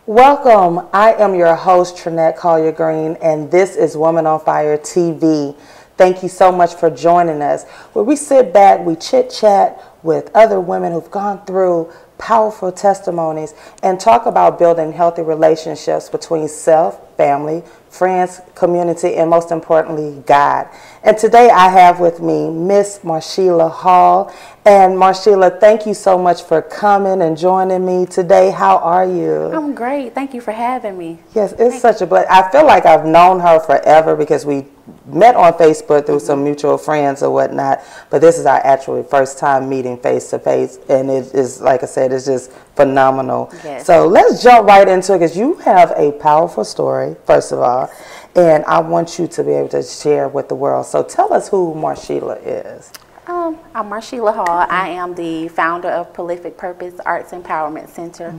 Welcome. I am your host, Trinette Collier Green, and this is Woman on Fire TV. Thank you so much for joining us, where we sit back, we chit-chat with other women who've gone through powerful testimonies and talk about building healthy relationships between self, family, friends, community, and most importantly, God. And today I have with me Miss Marsheila Hall. And Marsheila, thank you so much for coming and joining me today. How are you? I'm great. Thank you for having me. Yes, it's such a blessing. I feel like I've known her forever because we met on Facebook through some mutual friends or whatnot, but this is our actually first time meeting face to face, and it is, like I said, it's just phenomenal. Yes. So let's jump right into it, because you have a powerful story, first of all, and I want you to be able to share with the world. So tell us who Marsheila is. I'm Marsheila Hall. I am the founder of Prolific Purpose Arts Empowerment Center.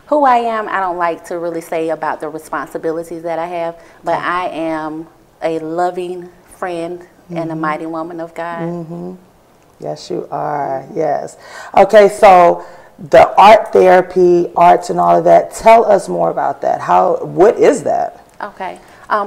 Who I am, I don't like to really say about the responsibilities that I have, but I am a loving friend and a mighty woman of God. Yes, you are. Yes. Okay, so the art therapy, arts and all of that, tell us more about that. What is that? Okay.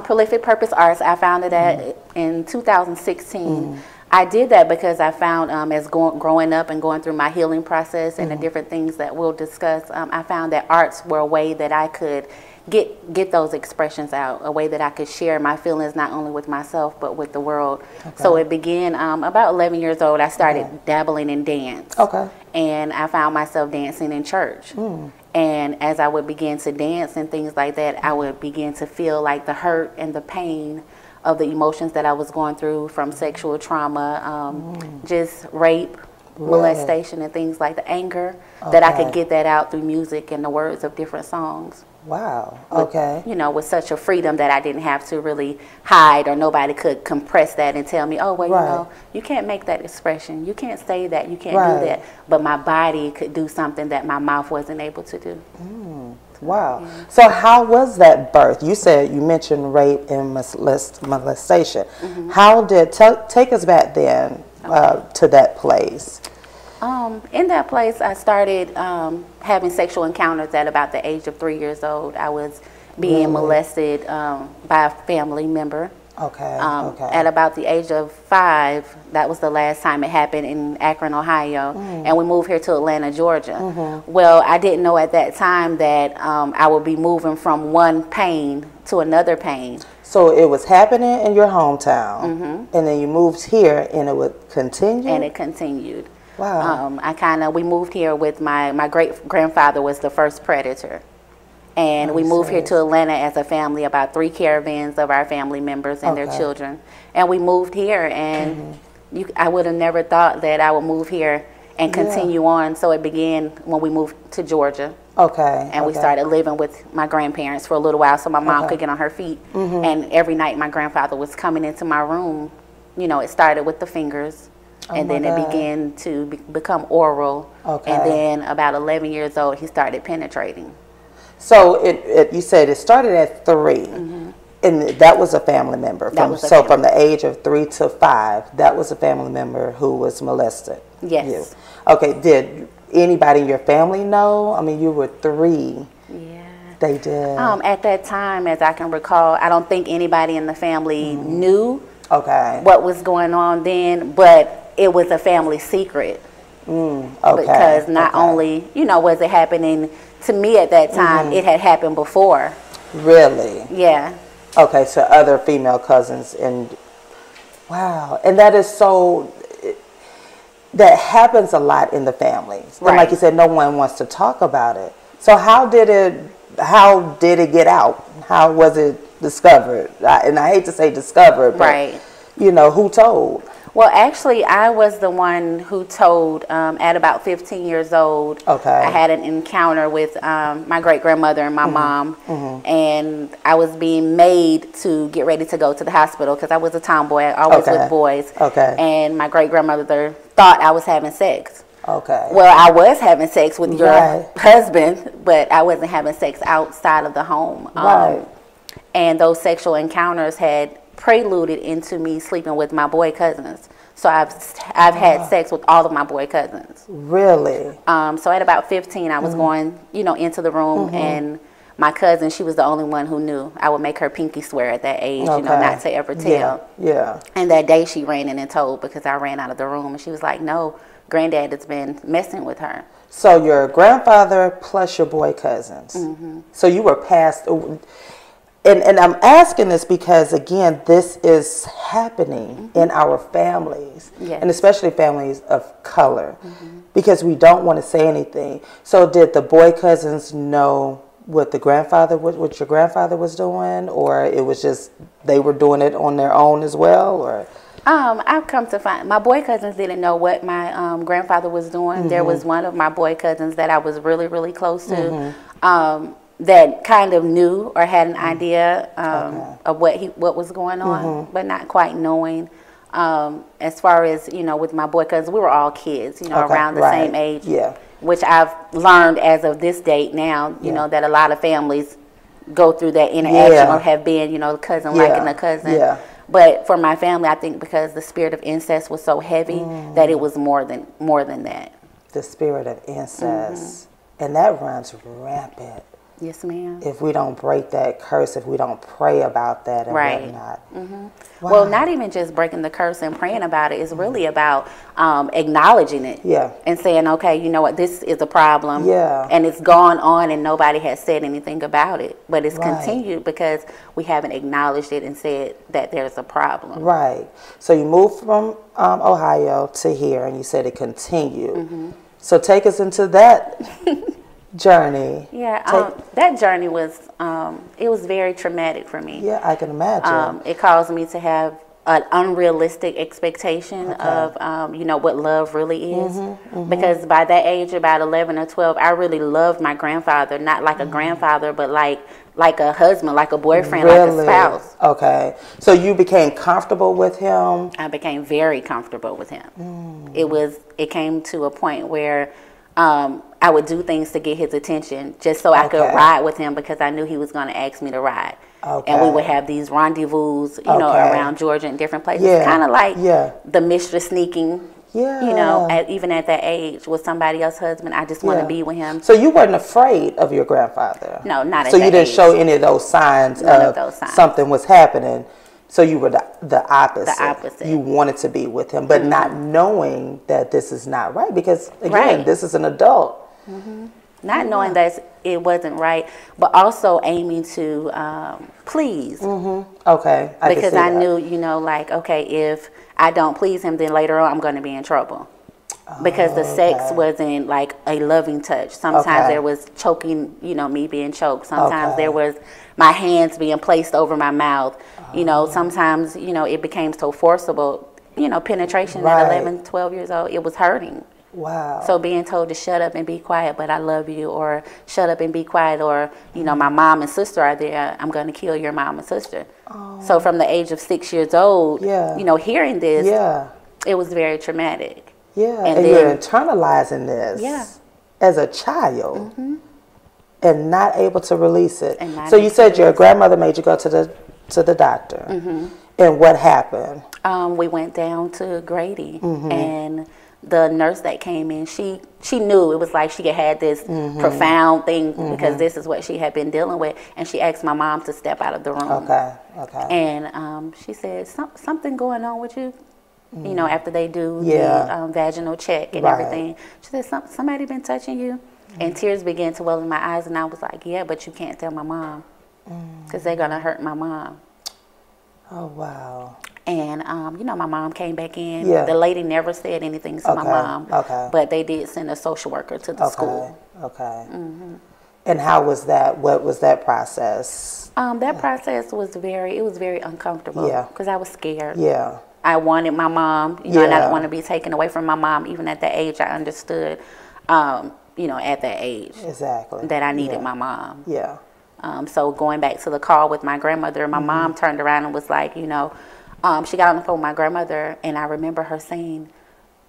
Prolific Purpose Arts, I founded that in 2016. I did that because I found as growing up and going through my healing process and the different things that we'll discuss, I found that arts were a way that I could get those expressions out, a way that I could share my feelings not only with myself but with the world. Okay. So it began about 11 years old. I started dabbling in dance. Okay. And I found myself dancing in church. And as I would begin to dance and things like that, I would begin to feel like the hurt and the pain of the emotions that I was going through, from sexual trauma, just rape, molestation, and things like the anger, that I could get that out through music and the words of different songs. Wow. Okay. With, with such a freedom that I didn't have to really hide, or nobody could compress that and tell me, oh, well, you can't make that expression. You can't say that. You can't do that. But my body could do something that my mouth wasn't able to do. Wow. Yeah. So how was that birth? You mentioned rape and molestation. How did, take us back then to that place. In that place, I started having sexual encounters at about the age of 3 years old. I was being molested by a family member. At about the age of 5, that was the last time it happened, in Akron, Ohio, and we moved here to Atlanta, Georgia. Well, I didn't know at that time that I would be moving from one pain to another pain. So it was happening in your hometown, and then you moved here, and it would continue? And it continued. Wow. We moved here with my great-grandfather was the first predator. And we moved here to Atlanta as a family, about 3 caravans of our family members and their children. And we moved here, and I would have never thought that I would move here and continue on. So it began when we moved to Georgia. And we started living with my grandparents for a little while so my mom could get on her feet. And every night my grandfather was coming into my room. It started with the fingers. And then it began to become oral. And then about 11 years old, he started penetrating. So you said it started at 3, and that was a family member. From the age of 3 to 5, that was a family member who was molested. Yes. You. Okay. Did anybody in your family know? I mean, you were 3. Yeah. They did. At that time, as I can recall, I don't think anybody in the family knew what was going on then, but it was a family secret. Because not only, was it happening to me at that time, it had happened before. Really? Yeah. Okay, so other female cousins, and wow. And that is that happens a lot in the families. And like you said, no one wants to talk about it. So how did it get out? How was it discovered? And I hate to say discovered, but who told? Well, actually, I was the one who told at about 15 years old. I had an encounter with my great-grandmother and my mom, and I was being made to get ready to go to the hospital because I was a tomboy, always with boys. And my great-grandmother thought I was having sex. Well, I was having sex with your husband, but I wasn't having sex outside of the home. And those sexual encounters had preluded into me sleeping with my boy cousins. So I've had sex with all of my boy cousins. Really? So at about 15, I was going, into the room, and my cousin, she was the only one who knew. I would make her pinky swear at that age, you know, not to ever tell. Yeah. And that day she ran in and told because I ran out of the room. And she was like, no, Granddad has been messing with her. So your grandfather plus your boy cousins. So you were past. And I'm asking this because, again, this is happening in our families, and especially families of color, because we don't want to say anything. So did the boy cousins know what the grandfather, what your grandfather was doing, or it was just they were doing it on their own as well, or? I've come to find my boy cousins didn't know what my grandfather was doing. There was one of my boy cousins that I was really, really close to. That kind of knew or had an idea of what was going on, but not quite knowing. As far as, you know, with my boy cousins, we were all kids, you know, around the same age. Which I've learned as of this date now, you know, that a lot of families go through that interaction or have been, you know, cousin liking a cousin. But for my family, I think because the spirit of incest was so heavy that it was more than that. The spirit of incest, and that runs rampant. Yes, ma'am. If we don't break that curse, if we don't pray about that and whatnot. Wow. Well, not even just breaking the curse and praying about it. It's really about acknowledging it. And saying, okay, you know what, this is a problem. And it's gone on and nobody has said anything about it. But it's continued because we haven't acknowledged it and said that there's a problem. So you moved from Ohio to here and you said it continued. So take us into that journey. That journey was it was very traumatic for me. I can imagine. It caused me to have an unrealistic expectation of you know, what love really is, because by that age, about 11 or 12, I really loved my grandfather, not like a grandfather, but like a husband, like a boyfriend, like a spouse. So you became comfortable with him? I became very comfortable with him. It came to a point where I would do things to get his attention just so I could ride with him because I knew he was going to ask me to ride. And we would have these rendezvous, you know, around Georgia and different places. Kind of like the mistress sneaking, you know, even at that age with somebody else's husband. I just want to be with him. So you weren't afraid of your grandfather? No, not at that age. So you didn't show any of those signs something was happening? So you were the opposite. The opposite. You wanted to be with him, but not knowing that this is not right because, again, this is an adult. Not knowing that it wasn't right, but also aiming to please. Because I knew, you know, like, okay, if I don't please him, then later on I'm going to be in trouble. Because the sex wasn't like a loving touch. Sometimes there was choking, you know, me being choked. Sometimes there was my hands being placed over my mouth. You know, sometimes, you know, it became so forcible, you know, penetration at 11, 12 years old, it was hurting. So being told to shut up and be quiet, but I love you, or shut up and be quiet, or, you know, my mom and sister are there, I'm going to kill your mom and sister. So from the age of 6 years old, you know, hearing this, it was very traumatic. And you're internalizing this as a child and not able to release it. So you said your grandmother made you go to the doctor. And what happened? We went down to Grady, and the nurse that came in, she knew it was like she had this profound thing because this is what she had been dealing with, and she asked my mom to step out of the room. And she said, something going on with you? You know, after they do the vaginal check and everything. She said, somebody been touching you? And tears began to well in my eyes, and I was like, yeah, but you can't tell my mom because they're going to hurt my mom. And, you know, my mom came back in. The lady never said anything to my mom, but they did send a social worker to the school. And how was that? What was that process? That process was very uncomfortable because I was scared. I wanted my mom, you know, and I didn't want to be taken away from my mom. Even at that age, I understood, you know, at that age that I needed my mom. So going back to the call with my grandmother, my mom turned around and was like, you know, she got on the phone with my grandmother, and I remember her saying,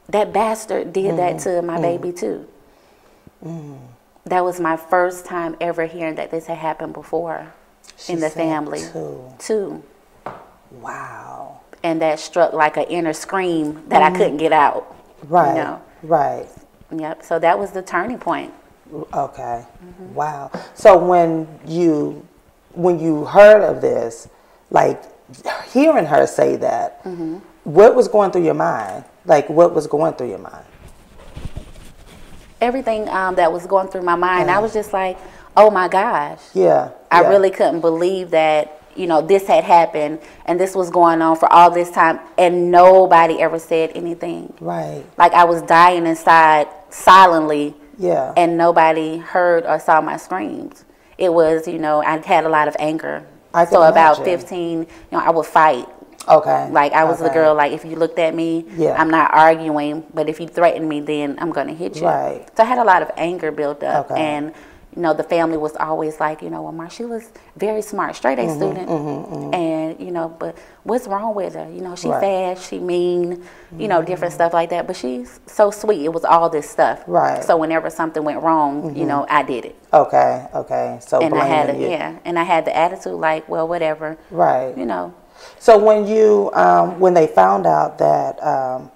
that bastard did that to my baby too. That was my first time ever hearing that this had happened before in the family. Two. Wow. And that struck like an inner scream that I couldn't get out. You know? Right. Yep. So that was the turning point. Okay. Wow. So when you heard of this, like hearing her say that, what was going through your mind? Like what was going through your mind? Everything that was going through my mind, I was just like, oh my gosh. Yeah. I really couldn't believe that, you know, this had happened and this was going on for all this time and nobody ever said anything. Right. Like I was dying inside silently. Yeah. And nobody heard or saw my screams. It was, you know, I had a lot of anger. So about 15, you know, I would fight. Okay. Like I was the girl, like if you looked at me, I'm not arguing, but if you threaten me, then I'm going to hit you. Right. So I had a lot of anger built up. And, you know, the family was always like, you know, well, Marshella's very smart, straight A student. And, you know, but what's wrong with her? You know, she fast, she mean, you know, different stuff like that. But she's so sweet. It was all this stuff. Right. So whenever something went wrong, you know, I did it. Okay. Okay. So and I had you. and I had the attitude like, well, whatever. Right. You know. So when you, when they found out that,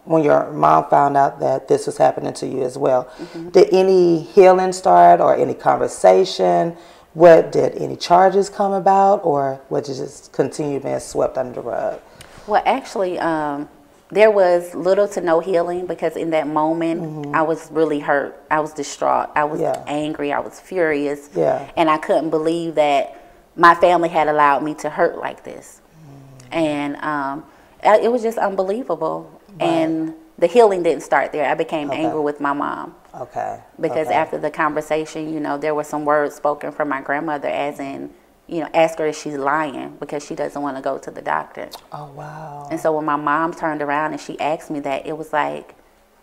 when your mom found out that this was happening to you as well, did any healing start or any conversation? Did any charges come about, or would you just continue being swept under the rug? Well, actually, there was little to no healing because in that moment, I was really hurt. I was distraught. I was angry. I was furious. Yeah. And I couldn't believe that my family had allowed me to hurt like this. And it was just unbelievable. Right. And the healing didn't start there. I became angry with my mom. Okay. Because after the conversation, you know, there were some words spoken from my grandmother as in, you know, ask her if she's lying because she doesn't want to go to the doctor. Oh, wow. And so when my mom turned around and she asked me that, it was like,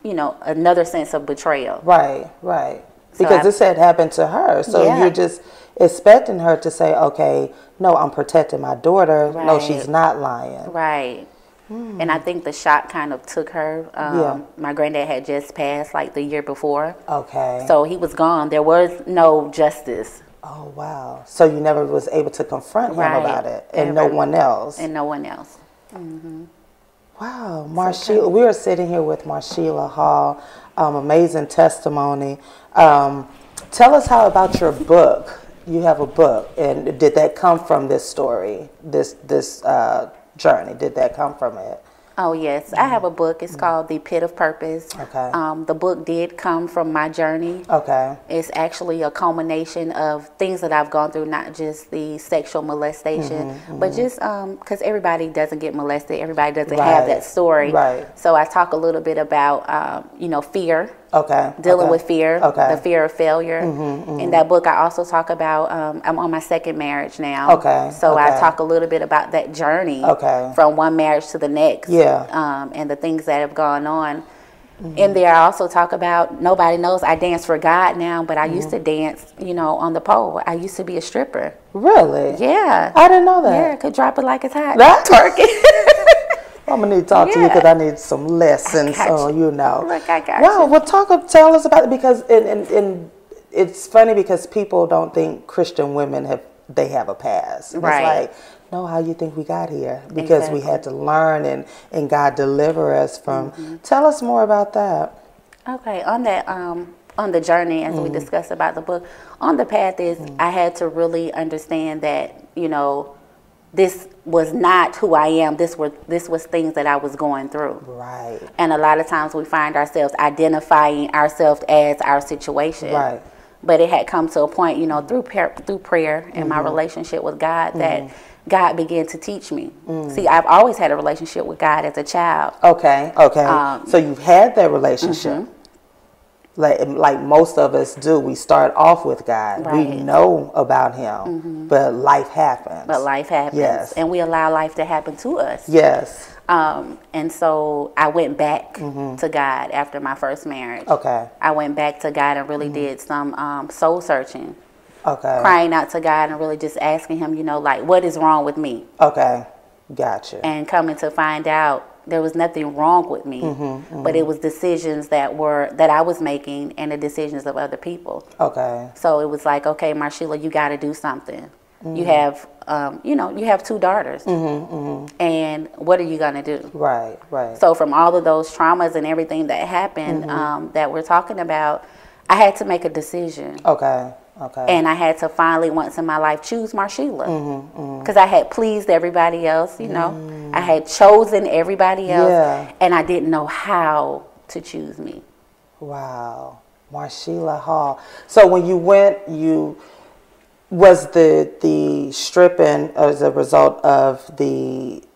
you know, another sense of betrayal. Right, right. Because this had happened to her. So you're just expecting her to say, okay, no, I'm protecting my daughter. Right. No, she's not lying. Right. And I think the shock kind of took her. My granddad had just passed like the year before. Okay. So he was gone. There was no justice. Oh, wow. So you never was able to confront him about it and no one else. And no one else. Wow. Marshella, we are sitting here with Marshella Hall. Amazing testimony. Tell us how about your book. You have a book, and did that come from this story, this journey? Did that come from it? Oh, yes. I have a book. It's called The Pit of Purpose. Okay. The book did come from my journey. Okay. It's actually a culmination of things that I've gone through, not just the sexual molestation, but just because everybody doesn't get molested. Everybody doesn't have that story. Right. So I talk a little bit about, you know, fear. Okay. Dealing with fear, the fear of failure. In that book, I also talk about, I'm on my second marriage now. Okay. So I talk a little bit about that journey from one marriage to the next. Yeah. And the things that have gone on. In there, I also talk about, nobody knows I dance for God now, but I used to dance, you know, on the pole. I used to be a stripper. Really? Yeah. I didn't know that. Yeah, I could drop it like it's hot. Twerking. I'm going to need to talk to you because I need some lessons, so you know. Look, I got you. Wow, well, tell us about it, because and it's funny because people don't think Christian women have a past. Right. It's like, no, how you think we got here? Because we had to learn and God deliver us from. Tell us more about that. Okay, on that, on the journey, as we discussed about the book, on the path is I had to really understand that, you know, this was not who I am. This was things that I was going through. Right. And a lot of times we find ourselves identifying ourselves as our situation. Right. But it had come to a point, you know, through prayer and my relationship with God that God began to teach me. See, I've always had a relationship with God as a child. Okay, okay. So you've had that relationship. Like most of us do. We start off with God. Right. We know about Him, but life happens. But life happens. Yes. And we allow life to happen to us. Yes. And so I went back to God after my first marriage. Okay. I went back to God and really did some soul searching. Okay. Crying out to God and really just asking Him, you know, like, what is wrong with me? Okay. Gotcha. And coming to find out there was nothing wrong with me, but it was decisions that I was making and the decisions of other people. Okay. So it was like, okay, Marshella, you got to do something. You have, you know, you have 2 daughters, and what are you gonna do? Right, right. So from all of those traumas and everything that happened that we're talking about, I had to make a decision. Okay. Okay. And I had to finally, once in my life, choose Marsheila. Because I had pleased everybody else, you know. I had chosen everybody else. Yeah. And I didn't know how to choose me. Wow. Marsheila Hall. So when you went, was the stripping as a result of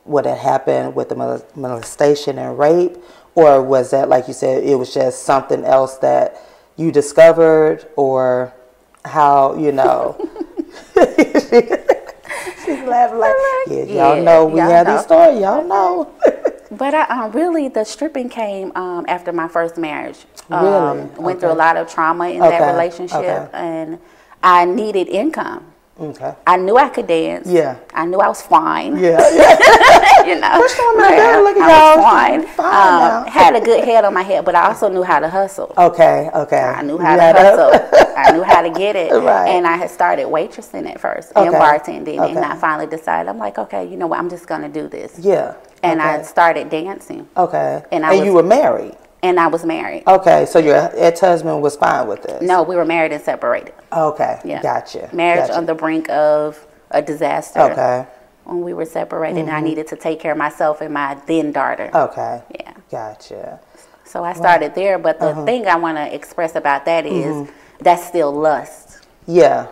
what had happened with the molestation and rape? Or was that, like you said, it was just something else that you discovered, or how, you know? She's laughing like, yeah, y'all know we have these stories, y'all know. But really, the stripping came after my first marriage. Really? Went through a lot of trauma in that relationship, and I needed income. Okay. I knew I could dance. Yeah. I knew I was fine. Yeah. You know. Look at I y'all. was fine. Had a good head on my head, but I also knew how to hustle. Okay. Okay. I knew how to hustle. I knew how to get it. Right. And I had started waitressing at first and bartending. And I finally decided, I'm like, okay, you know what, I'm just going to do this. Yeah. And I started dancing. Okay. And you were married? And I was married. Okay, so your ex-husband was fine with this? No, we were married and separated. Okay, Yeah. Gotcha. Marriage on the brink of a disaster. Okay. When we were separated, and I needed to take care of myself and my then daughter. Okay. Yeah. Gotcha. So I started there, but the thing I want to express about that is that's still lust. Yeah.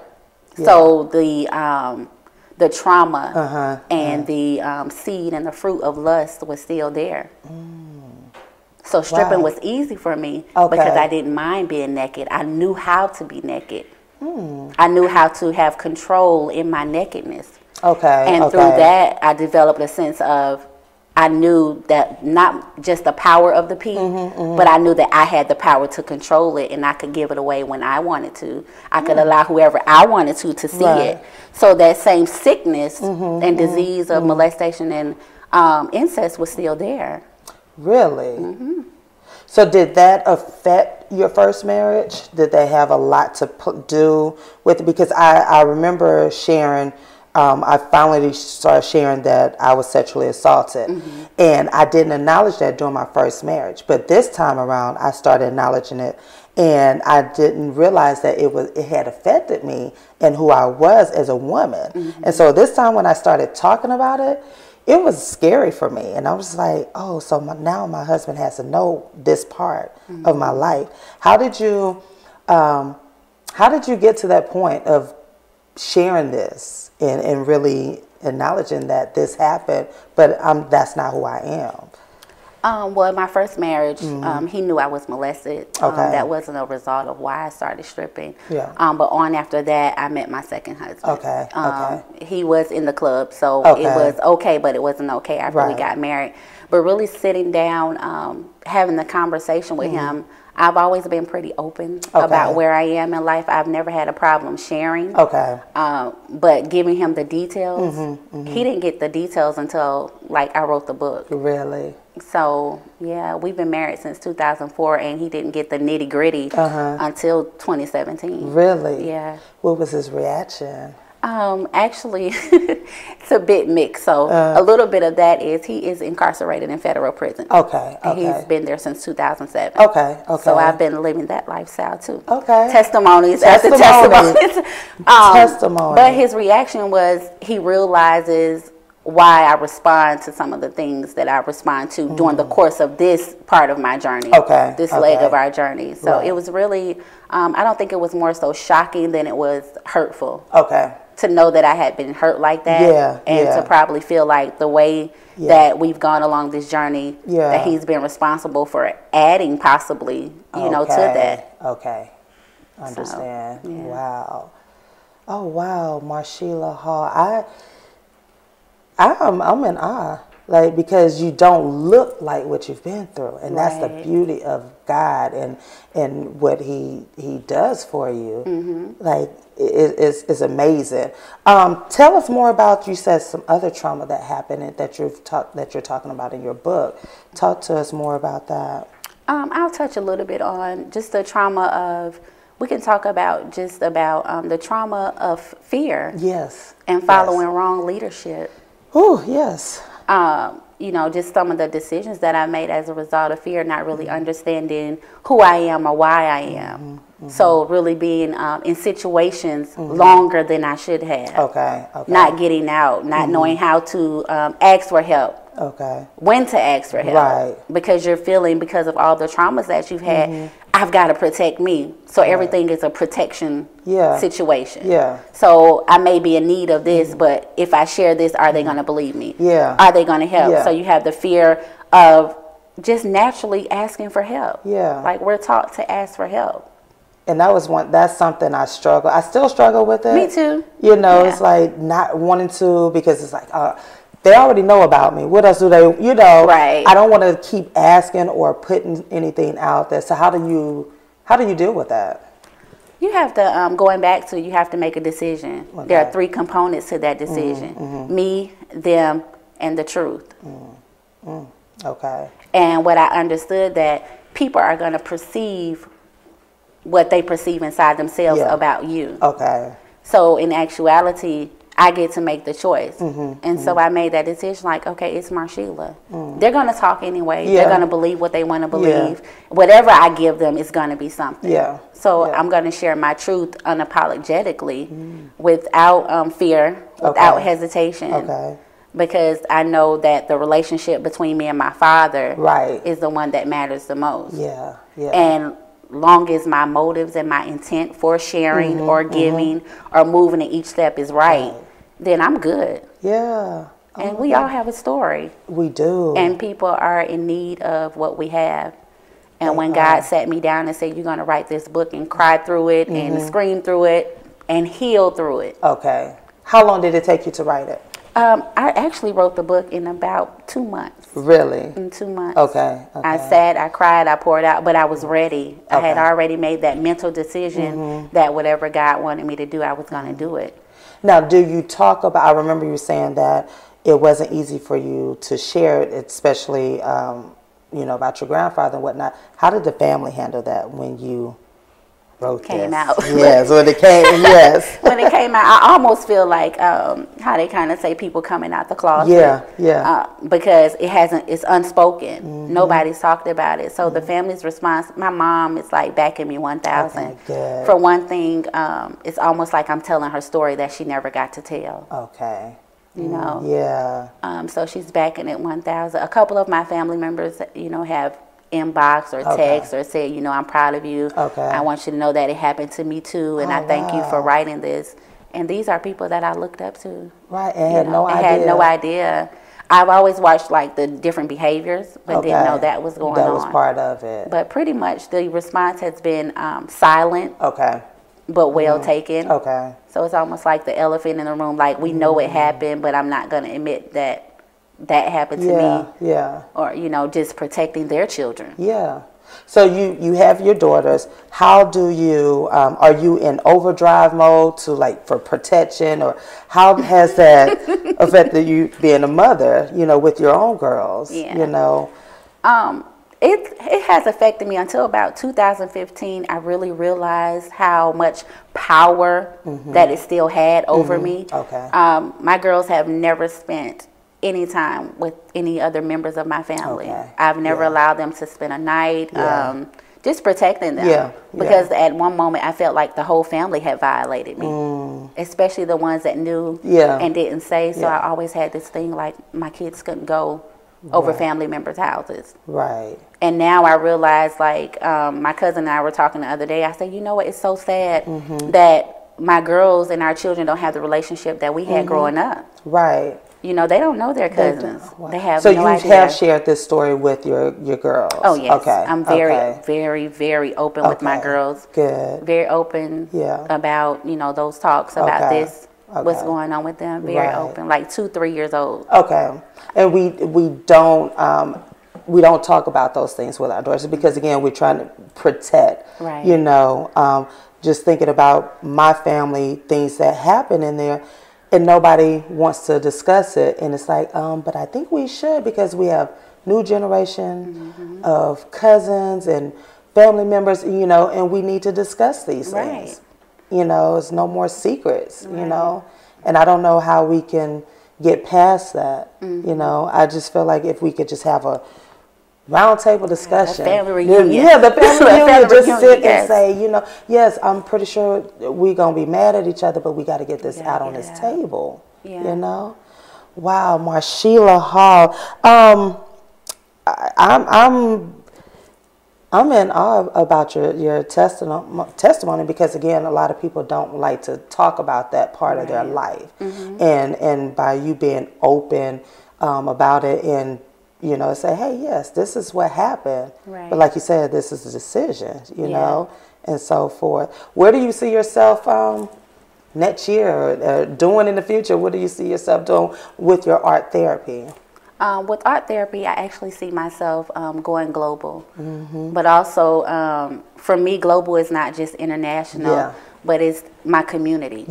So the trauma and the seed and the fruit of lust was still there. So stripping was easy for me because I didn't mind being naked. I knew how to be naked. I knew how to have control in my nakedness. Okay. And through that, I developed a sense of, I knew that not just the power of the pee, but I knew that I had the power to control it, and I could give it away when I wanted to. I could allow whoever I wanted to see it. So that same sickness and disease of molestation and incest was still there. Really? So did that affect your first marriage? Did they have a lot to do with it? Because I remember sharing, I finally started sharing that I was sexually assaulted. And I didn't acknowledge that during my first marriage. But this time around, I started acknowledging it. And I didn't realize that it had affected me and who I was as a woman. And so this time when I started talking about it, it was scary for me. And I was like, oh, so now my husband has to know this part of my life. How did you get to that point of sharing this and really acknowledging that this happened, but that's not who I am? Well, in my first marriage, he knew I was molested. That wasn't a result of why I started stripping. Yeah. But on after that, I met my second husband. Okay. He was in the club, so it was okay, but it wasn't okay after we got married. But really sitting down, having the conversation with him, I've always been pretty open about where I am in life. I've never had a problem sharing. But giving him the details, he didn't get the details until like I wrote the book. Really? So yeah, we've been married since 2004, and he didn't get the nitty gritty until 2017. Really? Yeah. What was his reaction? Actually, it's a bit mixed. So a little bit of that is he is incarcerated in federal prison. And he's been there since 2007. So I've been living that lifestyle too. Testimonies after testimonies. Testimony. But his reaction was he realizes why I respond to some of the things that I respond to during the course of this part of my journey. This leg of our journey. So it was really, I don't think it was more so shocking than it was hurtful. To know that I had been hurt like that, and to probably feel like the way that we've gone along this journey, that he's been responsible for adding possibly, you know, to that. Understand. So, wow. Oh wow, Marsheila Hall. I'm in awe, like, because you don't look like what you've been through, and that's the beauty of God and what He does for you. Like, it's amazing. Tell us more about, you said some other trauma that happened and that you're talking about in your book. Talk to us more about that. I'll touch a little bit on just the trauma of. We can talk about the trauma of fear. And following wrong leadership. Oh, yes. You know, just some of the decisions that I made as a result of fear, not really understanding who I am or why I am. So really being in situations longer than I should have. Okay. Not getting out, not knowing how to ask for help. Okay. When to ask for help. Right. Because you're feeling, because of all the traumas that you've had, I've got to protect me. So everything is a protection situation. Yeah. So I may be in need of this, but if I share this, are they going to believe me? Yeah. Are they going to help? Yeah. So you have the fear of just naturally asking for help. Yeah. Like we're taught to ask for help. And that's something I still struggle with it. Me too. You know, Yeah. it's like not wanting to, because it's like, they already know about me. What else do they, you know? Right. I don't want to keep asking or putting anything out there. So how do you deal with that? You have to, going back to, you have to make a decision. Okay. There are 3 components to that decision. Me, them, and the truth. Okay. And what I understood, that people are going to perceive what they perceive inside themselves about you. Okay. So in actuality, I get to make the choice. And so I made that decision, like, okay, it's Marsheila. They're going to talk anyway. Yeah. They're going to believe what they want to believe. Whatever I give them is going to be something. Yeah. So I'm going to share my truth unapologetically, without fear, without hesitation. Okay. Because I know that the relationship between me and my father is the one that matters the most. Yeah. Yeah. And long as my motives and my intent for sharing or giving or moving in each step is right, then I'm good. Yeah. And we all have a story. We do. And people are in need of what we have. And when God sat me down and said, you're going to write this book, and cry through it and scream through it and heal through it. Okay. How long did it take you to write it? I actually wrote the book in about 2 months. Really? In 2 months. Okay. I sat, I cried, I poured out, but I was ready. I had already made that mental decision that whatever God wanted me to do, I was going to do it. Now, do you talk about, I remember you saying that it wasn't easy for you to share it, especially, you know, about your grandfather and whatnot. How did the family handle that when you wrote Came this? out. Yes, when it came, yes. When it came out, I almost feel like how they kind of say people coming out the closet. Yeah, yeah. Because it's unspoken. Nobody's talked about it. So the family's response, my mom is like backing me 1,000. Okay, good. For one thing, it's almost like I'm telling her story that she never got to tell. Okay. You know? Yeah. So she's backing it 1,000. A couple of my family members, you know, have inbox or text or say, you know, I'm proud of you. Okay. I want you to know that it happened to me too, and I thank you for writing this. And these are people that I looked up to. Right, and had no idea. Had no idea. I've always watched like the different behaviors, but didn't know that was going on. That was part of it. But pretty much the response has been silent. Okay. But well taken. Okay. So it's almost like the elephant in the room, like we know it happened, but I'm not going to admit that happened to me. Yeah. Or, you know, just protecting their children. Yeah. So you have your daughters. How do you, are you in overdrive mode to like for protection, or how has that affected you being a mother, you know, with your own girls, you know? It has affected me until about 2015. I really realized how much power that it still had over me. Okay. My girls have never spent any time with any other members of my family. Okay. I've never allowed them to spend a night. Just protecting them. Yeah. Because at one moment I felt like the whole family had violated me, especially the ones that knew and didn't say. So I always had this thing like my kids couldn't go over family members' houses. Right. And now I realize, like, my cousin and I were talking the other day. I said, you know what? It's so sad that my girls and our children don't have the relationship that we had growing up. Right. You know, they don't know their cousins. They have so no idea. So you have shared this story with your girls? Oh, yes. Okay. I'm very, very open with my girls. Good. Very open about, you know, those talks about this. What's going on with them? Very open, like 2-3 years old. Okay. And we don't talk about those things with our daughters because again we're trying to protect. Right. You know, just thinking about my family, things that happen in there, and nobody wants to discuss it. And it's like, but I think we should because we have new generation of cousins and family members, you know, and we need to discuss these things. You know, it's no more secrets, you know, and I don't know how we can get past that. You know, I just feel like if we could just have a round table discussion. The family reunion. Yeah, the family reunion. Just sit yes. and say, you know, yes, I'm pretty sure we're going to be mad at each other, but we got to get this out on this table. Yeah. You know? Wow, Marsheila Hall. I'm in awe about your testimony because, again, a lot of people don't like to talk about that part of their life. And by you being open about it and, you know, say, hey, yes, this is what happened. Right. But like you said, this is a decision, you know, and so forth. Where do you see yourself next year doing in the future? What do you see yourself doing with your art therapy? With art therapy, I actually see myself going global. But also, for me, global is not just international, but it's my community.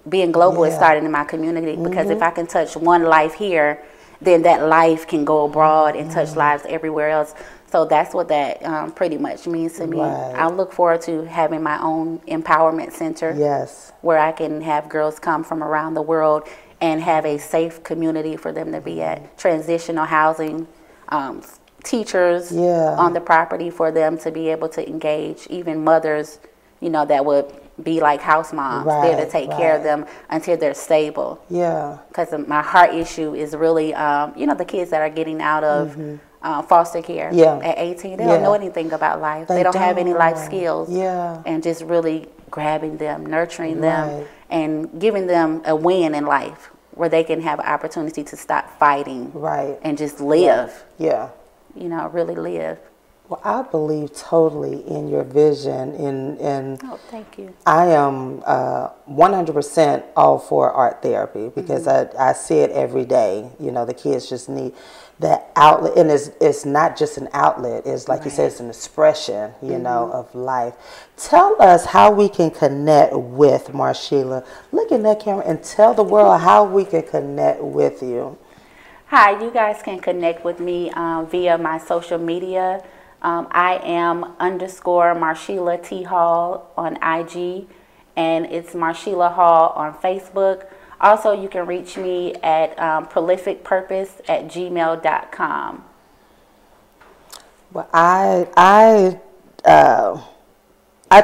Being global is starting in my community because if I can touch one life here, then that life can go abroad and touch lives everywhere else. So that's what that pretty much means to me. I look forward to having my own empowerment center where I can have girls come from around the world and have a safe community for them to be at. Transitional housing, teachers on the property for them to be able to engage, even mothers, you know, that would be like house moms there to take care of them until they're stable. Because my heart issue is really, you know, the kids that are getting out of foster care at 18. They don't know anything about life. They don't have any life skills. And just really grabbing them, nurturing them, and giving them a win in life where they can have an opportunity to stop fighting and just live. You know, really live. Well, I believe totally in your vision. Oh, thank you. I am 100% all for art therapy because I see it every day. You know, the kids just need that outlet, and it's not just an outlet. It's like you said, it's an expression, you know, of life. Tell us how we can connect with Marsheila. Look in that camera and tell the world how we can connect with you. Hi, you guys can connect with me via my social media. I am _Marsheila T Hall on IG, and it's Marsheila Hall on Facebook. Also, you can reach me at prolificpurpose@gmail.com. Well, I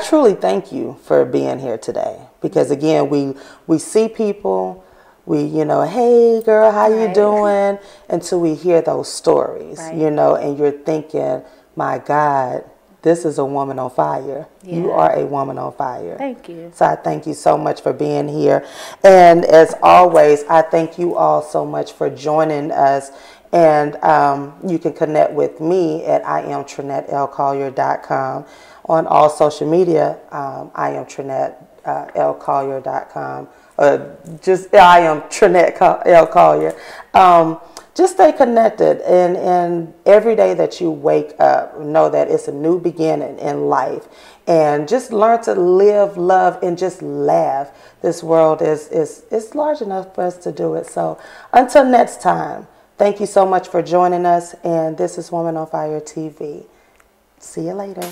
truly thank you for being here today because, again, we see people. We, you know, hey girl, how you doing? Until we hear those stories, you know, and you're thinking, my God, this is a woman on fire. You are a woman on fire. Thank you. So I thank you so much for being here. And as always, I thank you all so much for joining us. And you can connect with me at IamTrinetteLCollier.com. On all social media, I am TrinetteLCollier.com. Just I am Trinette L. Collier. Just stay connected, and every day that you wake up, know that it's a new beginning in life, and just learn to live, love, and just laugh. This world is large enough for us to do it. So until next time, thank you so much for joining us, and this is Woman on Fire TV. See you later.